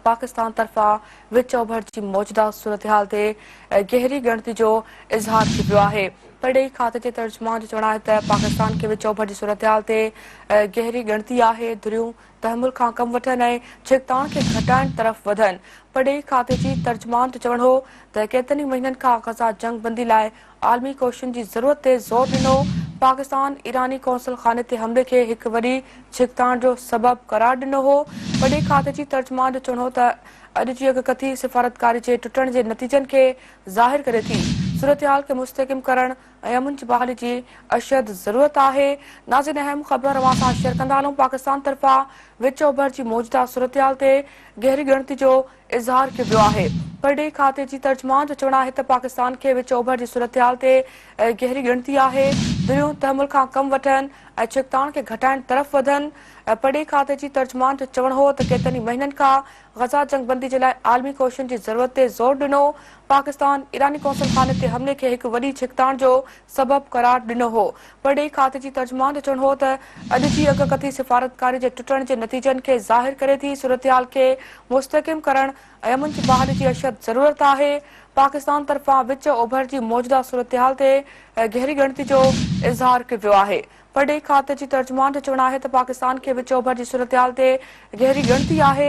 पाकिस्तान तरफ़ा विच ओभर जी मौजूदा सूरत हाल ते गहरी ॻणती जो इज़हार कियो पियो आहे। परॾेही खाते जे तर्जुमान जो चवणु आहे त पाकिस्तान खे विच ओभर जी सूरत हाल ते गहरी ॻणती आहे। दुरियूं तहमुल खां कम वठनि ऐं छिकताण खे घटाइण तरफ़ वधनि। परॾेही खाते जी तर्जुमान जो चवणु हो त केतिरनि ई महीननि खां ग़ज़ा जंग बंदी लाइ आलमी कोशिशुनि जी ज़रूरत ते ज़ोर ॾिनो। पाकिस्तान ईरानी कौंसल खाने ते हमले खे हिकु वॾी छिकताण जो सबबु करार ॾिनो हो। परॾेही खाते जी तर्जुमान जो चवणो हो त अॼु जी अॻकथी सिफ़ारतकारी जे टुटण जे नतीजनि खे ज़ाहिर करे थी। सूरतहाल खे मुस्तहकम करण ऐं अमन जी बहाली जी अशद ज़रूरत आहे। नाज़रीन, अहम ख़बर अवां सां शेयर कंदा हलूं। पाकिस्तान तरफ़ा विच ओभर जी मौजूदा सूरतहाल ते गहरी ॻणती जो इज़हार कियो पियो आहे। परॾेही खाते जी तर्जुमान जो चवणु आहे त पाकिस्तान खे विच ओभर जी सूरतहाल ते गहरी ॻणती आहे। दुरियूं तहमुल खां कम वठनि ऐं छिकताण खे घटाइण तरफ़ वधनि। परॾेही खाते जी तर्जुमान जो चवणु हो त केतिरनि ई महीननि खां ग़ज़ा जंग बंदी जे लाइ आलमी कोशिशुनि जी ज़रूरत ते ज़ोर ॾिनो। पाकिस्तान ईरानी कौंसल खाने ते हमले खे हिकु वॾी छिकताण जो सबबु करार ॾिनो हो। परॾेही खाते जी तर्जुमान जो चवणु हो त अॼु जी अॻकथी सिफ़ारतकारी जे टुटण जे नतीजनि खे ज़ाहिर करे थी। सूरतहाल खे मुस्तहकम करण ऐं अमन जी बहाली जी अशद ज़रूरत आहे। पाकिस्तान तरफ़ा विच ओभर जी मौजूदा सूरतहाल ते गहरी ॻणती जो इज़हार कयो पियो आहे। परॾेही खाते जी तर्जुमान जो चवणु आहे त पाकिस्तान खे विच ओभर जी सूरतहाल ते गहरी ॻणती आहे।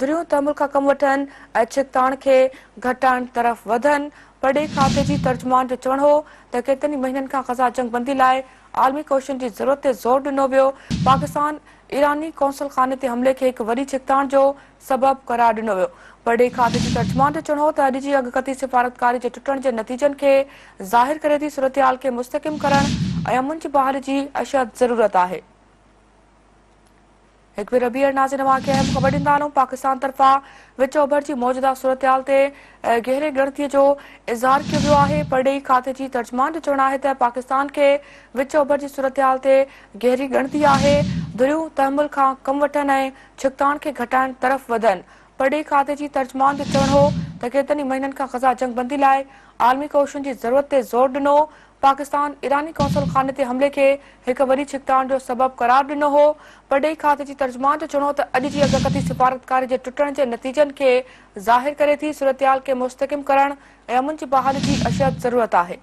दुरियूं तहमुल खां कम वठनि ऐं छिकताण खे घटाइण तरफ़ वधनि। परॾेही खाते जी तर्जुमान जो चवणु हो त केतिरनि ई महीननि खां ग़ज़ा जंग बंदी लाइ आलमी कोशिशुनि जी ज़रूरत ते ज़ोर ॾिनो वियो। पाकिस्तान ईरानी कौंसल खाने ते हमले खे हिकु वॾी छिकताण जो सबबु करार ॾिनो वियो। परॾेही खाते जी तर्जुमान जो चवणु हो त अॼु जी अॻकथी सिफ़ारतकारी जे टुटण जे नतीजनि खे ज़ाहिर करे थी। सूरतहाल खे मुस्तहकम करण ऐं अमन जी बहाली जी अशद ज़रूरत आहे। हिकु भेरो ॿीहर नाज़रीन अवांखे अहम ख़बर ॾींदा हलूं। पाकिस्तान तरफ़ा विच ओभर जी मौजूदा सूरतहाल ते गहरे ॻणतीअ जो इज़हार कयो वियो आहे। परॾेही खाते जी तर्जुमान जो चवणु आहे त पाकिस्तान खे विच ओभर जी सूरतहाल ते गहरी ॻणती आहे। दुरियूं तहमुल खां कम वठनि ऐं छिकताण खे घटाइण तरफ़ वधनि। परॾेही खाते जी तर्जुमान जो चवणु हो त केतिरनि ई महीननि खां ग़ज़ा जंग बंदी लाइ आलमी कोशिशुनि जी ज़रूरत ते ज़ोर ॾिनो। पाकिस्तान ईरानी कौंसल खाने ते हमले खे हिकु वॾी छिकताण जो सबबु करार ॾिनो हो। परॾेही खाते जी तर्जुमान जो चवणो त अॼु जी अॻकथी सिफ़ारतकारी जे टुटण जे नतीजनि खे ज़ाहिर करे थी। सूरतहाल खे मुस्तहकम करण ऐं अमन जी बहाली जी अशद ज़रूरत आहे।